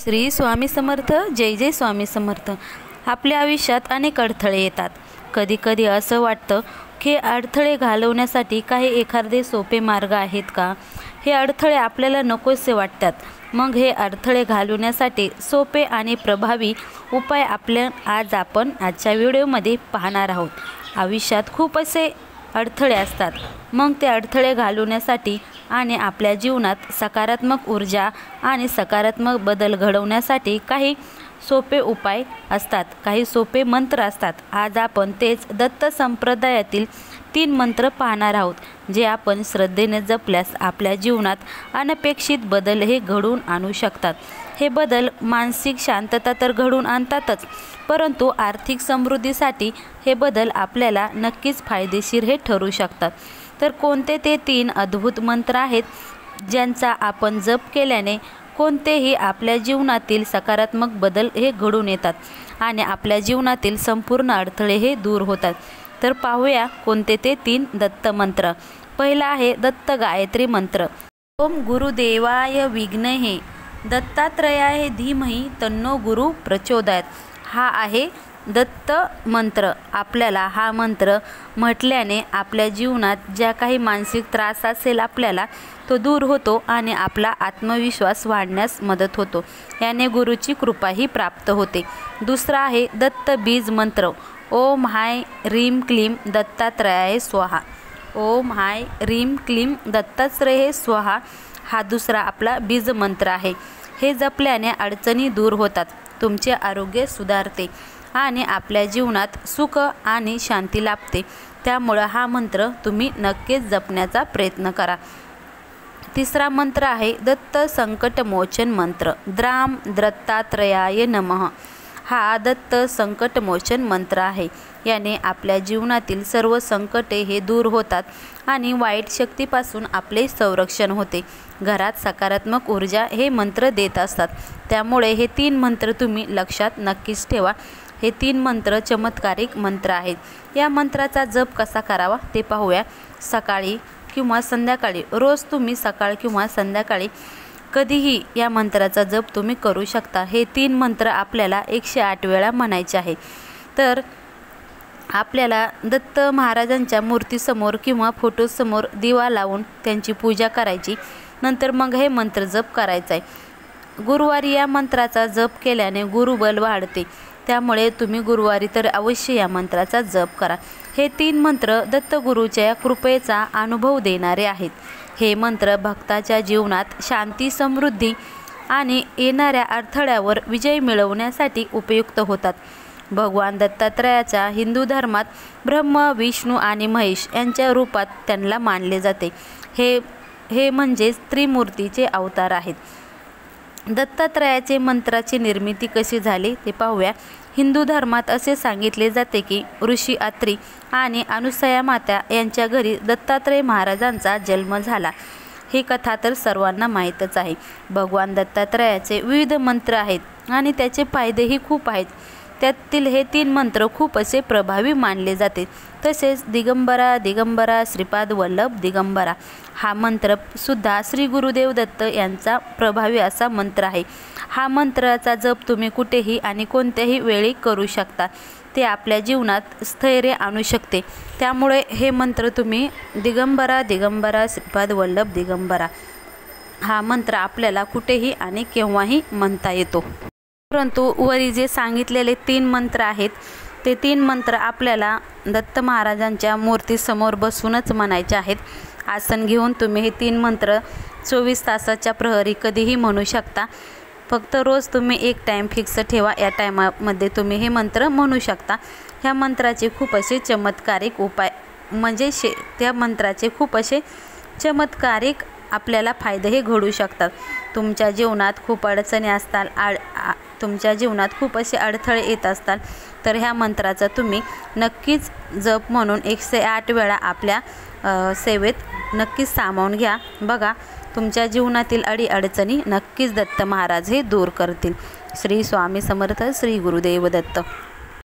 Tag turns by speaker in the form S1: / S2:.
S1: श्री स्वामी समर्थ. जय जय स्वामी समर्थ. आपल्या आयुष्यात अनेक अडथळे येतात. कधी कधी असं वाटतं की अडथळे घालवण्यासाठी काही एखादे सोपे मार्ग आहेत का. हे अडथळे आपल्याला नकोसे वाटतात. मग हे अडथळे घालवण्यासाठी सोपे आणि प्रभावी उपाय आपण आजच्या व्हिडिओमध्ये पाहणार आहोत. आयुष्यात खूप असे अडथळे असतात. मग ते अडथळे घालवण्यासाठी आणि आपल्या जीवनात सकारात्मक ऊर्जा आणि सकारात्मक बदल घडवण्यासाठी काही सोपे उपाय असतात, काही सोपे मंत्र असतात. आज आपण तेच दत्त संप्रदायातील 3 मंत्र पाहणार आहोत, जे आपण श्रद्धेने जपल्यास आपल्या जीवनात अनपेक्षित बदल हे घडवून आणू शकतात. हे बदल मानसिक शांतता तर घडवून आणतातच, परंतु आर्थिक समृद्धीसाठी हे बदल आपल्याला नक्कीच फायदेशीर हे ठरू शकतात. तर कोणते ते 3 अद्भुत मंत्र आहेत, ज्यांचा आपण जप केल्याने कोणतेही आपल्या जीवनातील सकारात्मक बदल हे घडून येतात आणि आपल्या जीवनातील संपूर्ण अडथळे हे दूर होतात. तर पाहूया कोणते ते 3 दत्त मंत्र. पहिला आहे दत्त गायत्री मंत्र. ओम गुरुदेवाय विघ्नहे दत्तात्रयाय धीमहि तन्नो गुरु प्रचोदयात. हा आहे दत्त मंत्र. आपल्याला हा मंत्र म्हटल्याने आपल्या जीवनात ज्या काही मानसिक त्रास असेल आपल्याला तो दूर होतो आणि आपला आत्मविश्वास वाढण्यास मदत होतो. याने गुरुची कृपाही प्राप्त होते. दुसरा आहे दत्त बीज मंत्र. ओम हाय रीम क्लीम दत्तात्रयाय स्वाहा. ओम हाय रीम क्लीम दत्तात्रयाय स्वाहा हा दुसरा आपला बीज मंत्र आहे. हे जपल्याने अडचणी दूर होतात, तुमचे आरोग्य सुधारते आणि आपल्या जीवनात सुख आणि शांती लाभते. त्यामुळे हा मंत्र तुम्ही नक्कीच जपण्याचा प्रयत्न करा. तिसरा मंत्र आहे दत्त संकटमोचन मंत्र. द्राम दत्तात्रयाय नमः. हा दत्त संकटमोचन मंत्र आहे. याने आपल्या जीवनातील सर्व संकटे हे दूर होतात आणि वाईट शक्तीपासून आपले संरक्षण होते. घरात सकारात्मक ऊर्जा हे मंत्र देत असतात. त्यामुळे हे 3 मंत्र तुम्ही लक्षात नक्कीच ठेवा. हे 3 मंत्र चमत्कारिक मंत्र आहेत. या मंत्राचा जप कसा करावा ते पाहूया. सकाळी किंवा संध्याकाळी, रोज तुम्ही सकाळ किंवा संध्याकाळी कधीही या मंत्राचा जप तुम्ही करू शकता. हे 3 मंत्र आपल्याला 108 वेळा म्हणायचे आहे. तर आपल्याला दत्त महाराजांच्या मूर्तीसमोर किंवा फोटोसमोर दिवा लावून त्यांची पूजा करायची. नंतर मग हे मंत्र जप करायचा आहे. गुरुवारी या मंत्राचा जप केल्याने गुरुबल वाढते. त्यामुळे तुम्ही गुरुवारी तर अवश्य या मंत्राचा जप करा. हे 3 मंत्र दत्तगुरूच्या कृपेचा अनुभव देणारे आहेत. हे मंत्र भक्ताच्या जीवनात शांती, समृद्धी आणि येणाऱ्या अडथळ्यावर विजय मिळवण्यासाठी उपयुक्त होतात. भगवान दत्तात्रयाच्या हिंदू धर्मात ब्रह्म, विष्णू आणि महेश यांच्या रूपात त्यांना मानले जाते. हे म्हणजेच त्रिमूर्तीचे अवतार आहेत. दत्तात्रयाचे मंत्राची निर्मिती कशी झाली ते पाहूया. हिंदू धर्मात असे सांगितले जाते की ऋषी अत्री आणि अनुसया माता यांच्या घरी दत्तात्रय महाराजांचा जन्म झाला. ही कथा तर सर्वांना माहीतच आहे. भगवान दत्तात्रयाचे विविध मंत्र आहेत आणि त्याचे फायदेही खूप आहेत. त्यातील हे 3 मंत्र खूप असे प्रभावी मानले जाते. तसेच दिगंबरा दिगंबरा श्रीपाद वल्लभ दिगंबरा हा मंत्र सुद्धा श्री गुरुदेव दत्त यांचा प्रभावी असा मंत्र आहे. हा मंत्राचा जप तुम्ही कुठेही आणि कोणत्याही वेळी करू शकता. ते आपल्या जीवनात स्थैर्य आणू शकते. त्यामुळे हे मंत्र तुम्ही दिगंबरा दिगंबरा श्रीपाद वल्लभ दिगंबरा हा मंत्र आपल्याला कुठेही आणि केव्हाही म्हणता येतो. परंतु वरी जे सांगितलेले 3 मंत्र आहेत ते 3 मंत्र आपल्याला दत्त महाराजांच्या मूर्तीसमोर बसूनच म्हणायचे आहेत. आसन घेऊन तुम्ही हे 3 मंत्र 24 तासाच्या प्रहरी कधीही म्हणू शकता. फक्त रोज तुम्ही एक टाईम फिक्स ठेवा. या टायमामध्ये तुम्ही हे मंत्र म्हणू शकता. ह्या मंत्राचे खूप असे चमत्कारिक उपाय म्हणजे त्या मंत्राचे खूप असे चमत्कारिक आपल्याला फायदे हे घडू शकतात. तुमच्या जीवनात खूप अडचणी असतात, तुमच्या जीवनात खूप असे अडथळे येत असतात, तर ह्या मंत्राचा तुम्ही नक्कीच जप म्हणून 108 वेळा आपल्या सेवेत नक्कीच सामावून घ्या. बघा, तुमच्या जीवनातील अडीअडचणी नक्कीच दत्त महाराज हे दूर करतील. श्री स्वामी समर्थ. श्री गुरुदेव दत्त.